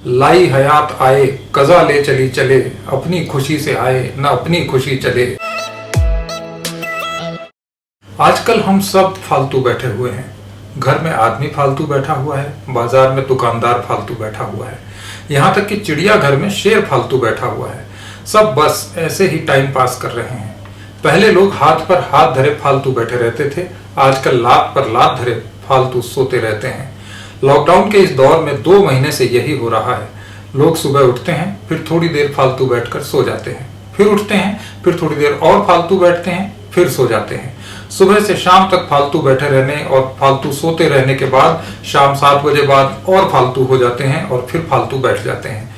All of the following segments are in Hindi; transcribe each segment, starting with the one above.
लाई हयात आए कज़ा ले चली चले, अपनी खुशी से आए न अपनी खुशी चले। आजकल हम सब फालतू बैठे हुए हैं। घर में आदमी फालतू बैठा हुआ है, बाजार में दुकानदार फालतू बैठा हुआ है, यहाँ तक कि चिड़ियाघर में शेर फालतू बैठा हुआ है। सब बस ऐसे ही टाइम पास कर रहे हैं। पहले लोग हाथ पर हाथ धरे फालतू बैठे रहते थे, आजकल लात पर लात धरे फालतू सोते रहते हैं। लॉकडाउन के इस दौर में 2 महीने से यही हो रहा है। लोग सुबह उठते हैं, फिर थोड़ी देर फालतू बैठकर सो जाते हैं, फिर उठते हैं, फिर थोड़ी देर और फालतू बैठते हैं, फिर सो जाते हैं। सुबह से शाम तक फालतू बैठे रहने और फालतू सोते रहने के बाद शाम 7 बजे बाद और फालतू हो जाते हैं और फिर फालतू बैठ जाते हैं।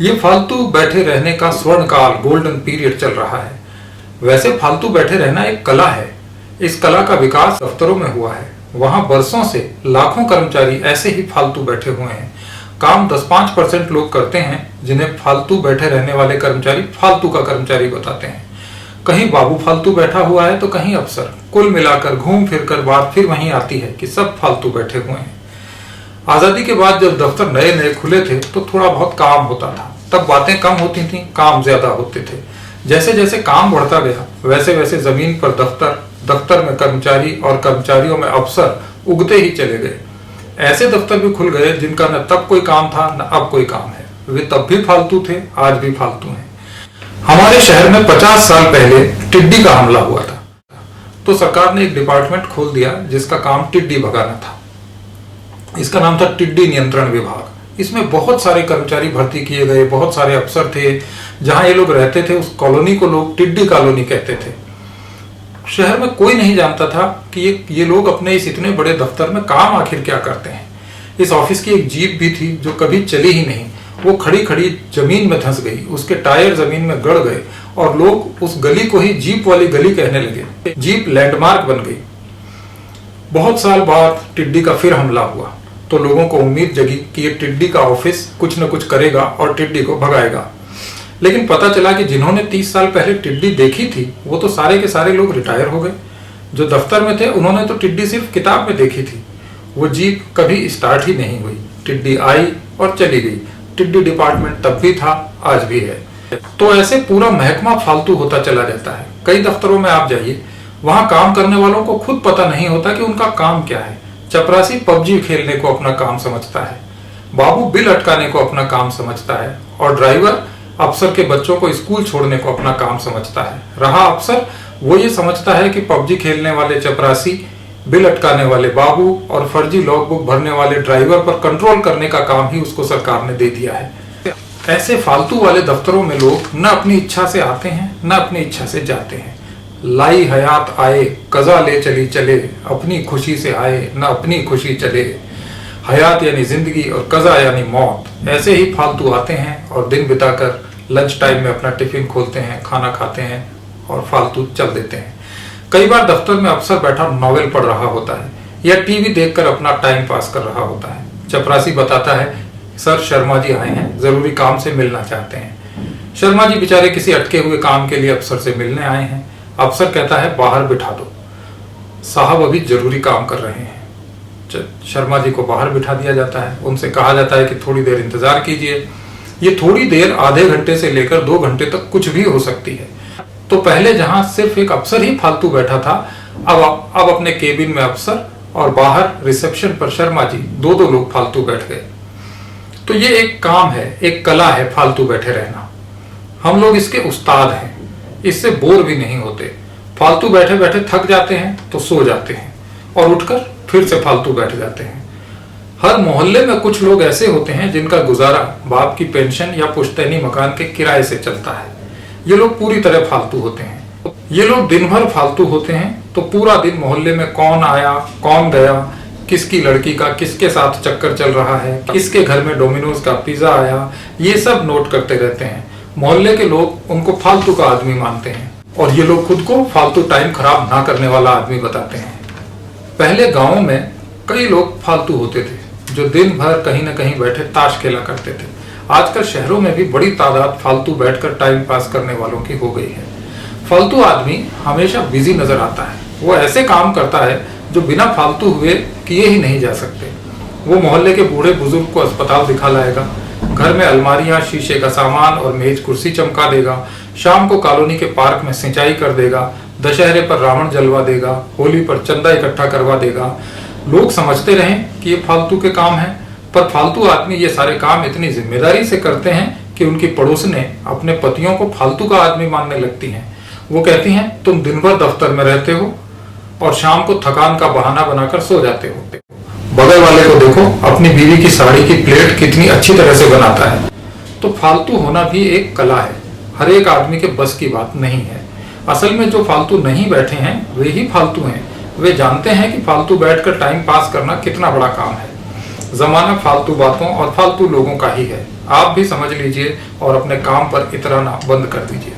ये फालतू बैठे रहने का स्वर्ण काल, गोल्डन पीरियड चल रहा है। वैसे फालतू बैठे रहना एक कला है। इस कला का विकास दफ्तरों में हुआ है। वहां बरसों से लाखों कर्मचारी ऐसे ही फालतू बैठे हुए हैं। काम 10-5% लोग करते हैं, जिन्हें फालतू बैठे रहने वाले कर्मचारी फालतू का कर्मचारी बताते हैं। कहीं बाबू फालतू बैठा हुआ है तो कहीं अफसर। कुल मिलाकर घूम फिर कर बात फिर वहीं आती है कि सब फालतू बैठे हुए हैं। आजादी के बाद जब दफ्तर नए नए खुले थे तो थोड़ा बहुत काम होता था। तब बातें कम होती थी, काम ज्यादा होते थे। जैसे जैसे काम बढ़ता गया वैसे वैसे जमीन पर दफ्तर, दफ्तर में कर्मचारी और कर्मचारियों में अफसर उगते ही चले गए। ऐसे दफ्तर भी खुल गए जिनका न तब कोई काम था न अब कोई काम है। वे तब भी फालतू थे, आज भी फालतू हैं। हमारे शहर में 50 साल पहले टिड्डी का हमला हुआ था, तो सरकार ने एक डिपार्टमेंट खोल दिया जिसका काम टिड्डी भगाना था। इसका नाम था टिड्डी नियंत्रण विभाग। इसमें बहुत सारे कर्मचारी भर्ती किए गए, बहुत सारे अफसर थे। जहां ये लोग रहते थे उस कॉलोनी को लोग टिड्डी कॉलोनी कहते थे। शहर में कोई नहीं जानता था कि ये लोग अपने इस इतने बड़े दफ्तर में काम आखिर क्या करते हैं। इस ऑफिस की एक जीप भी थी जो कभी चली ही नहीं। वो खड़ी खड़ी जमीन में धंस गई, उसके टायर जमीन में गड़ गए और लोग उस गली को ही जीप वाली गली कहने लगे। जीप लैंडमार्क बन गई। बहुत साल बाद टिड्डी का फिर हमला हुआ तो लोगों को उम्मीद जगी कि ये टिड्डी का ऑफिस कुछ न कुछ करेगा और टिड्डी को भगाएगा। लेकिन पता चला कि जिन्होंने 30 साल पहले टिड्डी देखी थी वो तो सारे के सारे लोग रिटायर हो गए। जो दफ्तर में थे उन्होंने तो टिड्डी सिर्फ किताब में देखी थी। वो जीप कभी स्टार्ट ही नहीं हुई। टिड्डी आई और चली गई। टिड्डी डिपार्टमेंट तब भी था, आज भी है। तो ऐसे पूरा महकमा फालतू होता चला जाता है। कई दफ्तरों में आप जाइए, वहां काम करने वालों को खुद पता नहीं होता कि उनका काम क्या है। चपरासी पबजी खेलने को अपना काम समझता है, बाबू बिल अटकाने को अपना काम समझता है और ड्राइवर अफसर के बच्चों को स्कूल छोड़ने को अपना काम समझता है। रहा अफसर, वो ये समझता है कि पबजी खेलने वाले चपरासी, बिल अटकाने वाले बाबू और फर्जी लॉगबुक भरने वाले ड्राइवर पर कंट्रोल करने का काम ही उसको सरकार ने दे दिया है। ऐसे फालतू वाले दफ्तरों में लोग न अपनी इच्छा से आते हैं न अपनी इच्छा से जाते हैं। लाई हयात आए कज़ा ले चली चले, अपनी खुशी से आए न अपनी खुशी चले। हयात यानी जिंदगी और कज़ा यानी मौत। ऐसे ही फालतू आते हैं और दिन बिताकर लंच टाइम में अपना टिफिन खोलते हैं, खाना खाते हैं और फालतू चल देते हैं। कई बार दफ्तर में अफसर बैठा नॉवेल पढ़ रहा होता है या टीवी देखकर अपना टाइम पास कर रहा होता है। चपरासी बताता है, सर शर्मा जी आए हैं, जरूरी काम से मिलना चाहते हैं। शर्मा जी बेचारे किसी अटके हुए काम के लिए अफसर से मिलने आए हैं। अफसर कहता है, बाहर बिठा दो, साहब अभी जरूरी काम कर रहे हैं। शर्मा जी को बाहर बिठा दिया जाता है। उनसे कहा जाता है कि थोड़ी देर इंतजार कीजिए। ये थोड़ी देर आधे घंटे से लेकर 2 घंटे तक कुछ भी हो सकती है। तो पहले जहां सिर्फ एक अफसर ही फालतू बैठा था, अब अपने केबिन में अफसर और बाहर रिसेप्शन पर शर्मा जी, 2-2 लोग फालतू बैठ गए। तो ये एक काम है, एक कला है फालतू बैठे रहना। हम लोग इसके उस्ताद हैं, इससे बोर भी नहीं होते। फालतू बैठे बैठे थक जाते हैं तो सो जाते हैं और उठकर फिर से फालतू बैठ जाते हैं। हर मोहल्ले में कुछ लोग ऐसे होते हैं जिनका गुजारा बाप की पेंशन या पुश्तैनी मकान के किराए से चलता है। ये लोग पूरी तरह फालतू होते हैं। ये लोग दिन भर फालतू होते हैं तो पूरा दिन मोहल्ले में कौन आया कौन गया, किसकी लड़की का किसके साथ चक्कर चल रहा है, किसके घर में डोमिनोज का पिज्जा आया, ये सब नोट करते रहते हैं। मोहल्ले के लोग उनको फालतू का आदमी मानते हैं और ये लोग खुद को फालतू टाइम खराब ना करने वाला आदमी बताते हैं। पहले गाँव में कई लोग फालतू होते थे जो दिन भर कहीं न कहीं बैठे ताश खेला करते थे। आजकल शहरों में भी बड़ी तादाद फालतू बैठकर टाइम पास करने वालों की हो गई है। फालतू आदमी हमेशा बिजी नजर आता है। वो ऐसे काम करता है जो बिना फालतू हुए किए ही नहीं जा सकते। वो मोहल्ले के बूढ़े बुजुर्ग को अस्पताल दिखा लाएगा, घर में अलमारियां, शीशे का सामान और मेज कुर्सी चमका देगा, शाम को कॉलोनी के पार्क में सिंचाई कर देगा, दशहरे पर रावण जलवा देगा, होली पर चंदा इकट्ठा करवा देगा। लोग समझते रहें कि ये फालतू के काम हैं, पर फालतू आदमी ये सारे काम इतनी जिम्मेदारी से करते हैं कि उनकी पड़ोसनें अपने पतियों को फालतू का आदमी मानने लगती हैं। वो कहती हैं, तुम दिन भर दफ्तर में रहते हो और शाम को थकान का बहाना बनाकर सो जाते हो। बगल वाले को देखो, अपनी बीवी की साड़ी की प्लेट कितनी अच्छी तरह से बनाता है। तो फालतू होना भी एक कला है, हर एक आदमी के बस की बात नहीं है। असल में जो फालतू नहीं बैठे हैं वे ही फालतू हैं। वे जानते हैं कि फालतू बैठकर टाइम पास करना कितना बड़ा काम है। जमाना फालतू बातों और फालतू लोगों का ही है। आप भी समझ लीजिए और अपने काम पर इतराना बंद कर दीजिए।